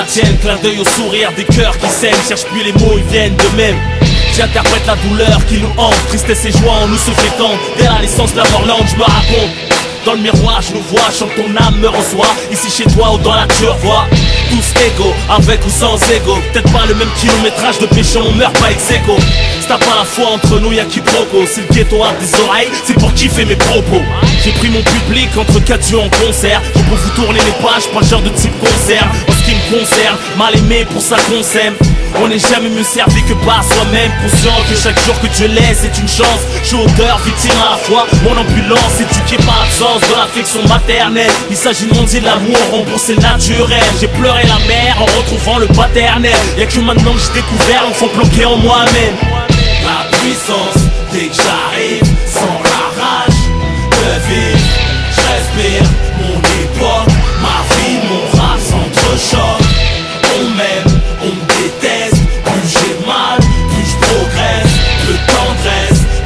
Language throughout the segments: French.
la tienne, clin d'œil au sourire des cœurs qui s'aiment. Cherche plus les mots, ils viennent d'eux-mêmes. J'interprète la douleur qui nous hante, tristesse et joie en nous se fait tendre. Dès la naissance de la mort lente, je me raconte. Dans le miroir, je nous vois, chante ton âme me reçoit. Ici chez toi ou dans la nature, vois. Tous égaux, avec ou sans ego. Peut-être pas le même kilométrage de péché, on meurt pas ex aequo. Si t'as pas la foi entre nous, y'a quiproquo. C'est le ghetto à des oreilles, c'est pour kiffer mes propos. J'ai pris mon public entre quatre yeux en concert. Je peux vous tourner les pages, pas le genre de type concert. En ce qui me concerne, mal aimé pour ça qu'on s'aime. On n'est jamais mieux servi que par soi-même. Conscient que chaque jour que Dieu laisse est une chance. Je suis auteur, victime à la fois. Mon ambulance éduquée par l'absence de l'affection maternelle. Il s'agit de mondier de l'amour, rembourser le naturel. J'ai pleuré la mère en retrouvant le paternel. Y'a que maintenant que j'ai découvert l'enfant planqué en moi-même. La puissance, dès que j'arrive, sans la rage de vivre, je respire mon époque, ma vie, mon rap s'entrechoque. On m'aime, on me déteste, plus j'ai mal, plus je progresse.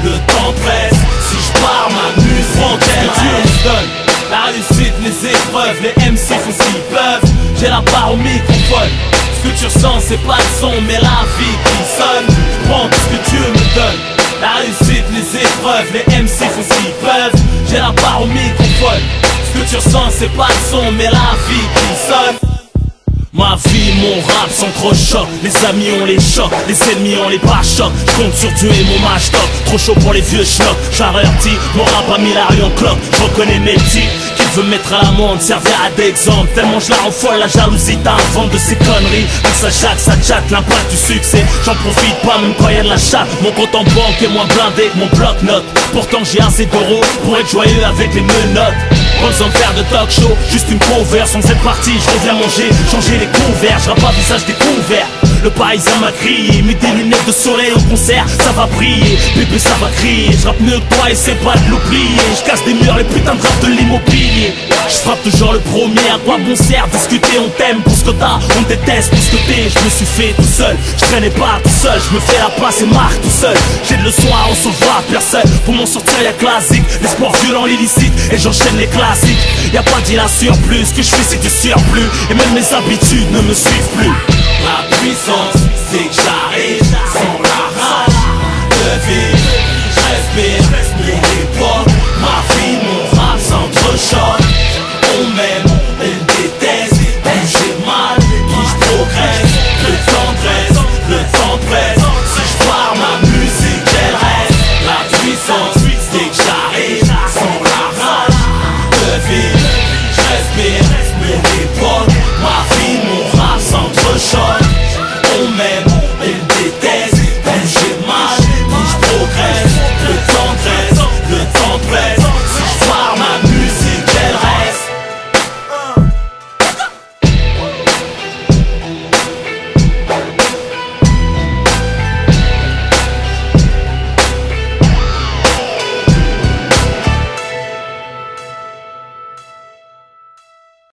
Le temps presse, si je pars ma muse frontière. Dieu nous donne la réussite, les épreuves, les MC font ce qu'ils peuvent. J'ai la barre au microphone. Ce que tu ressens c'est pas le son mais la vie qui sonne. Je prends tout ce que Dieu me donne. La réussite, les épreuves, les MC font ce qu'ils peuvent. J'ai la barre au microphone. Ce que tu ressens c'est pas le son mais la vie qui sonne. Ma vie, mon rap s'entrechoque. Les amis on les chocs, les ennemis on les pas chocs. Je compte sur Dieu et mon match top. Trop chaud pour les vieux schnocks. J'avertis, mon rap a mis la rue en cloque. Je reconnais mes petits qui veut mettre à l'amende, servira d'exemple. Tellement je la rends folle, la jalousie t'invente de ces conneries. Mais ça chatte, l'impact du succès. J'en profite pas même quand y'a de la chatte. Mon compte en banque est moins blindé que mon bloc-notes. Pourtant j'ai assez d'euros pour être joyeux avec les menottes. Pas besoin de faire de talk show, juste une cover. Sans cette partie, je reviens manger, changer les couverts. Je pas visage découvert. Le paysage m'a crié, mets des lunettes de soleil au concert, ça va briller, bébé ça va crier. Je rappe mieux que toi et c'est pas de l'oublier. Je casse des murs, les putains de rap de l'immobilier. Je frappe toujours le premier, à quoi bon sert discuter, on t'aime pour ce que t'as, on déteste pour ce que t'es. Je me suis fait tout seul, je traînais pas tout seul. Je me fais la place et marque tout seul. J'ai de leçons à recevoir, personne. Pour m'en sortir y'a classique, les sports violents, l'illicite. Et j'enchaîne les classiques. Y'a pas d'île à surplus, ce que je fais c'est du surplus. Et même mes habitudes ne me suivent plus. La puissance, c'est que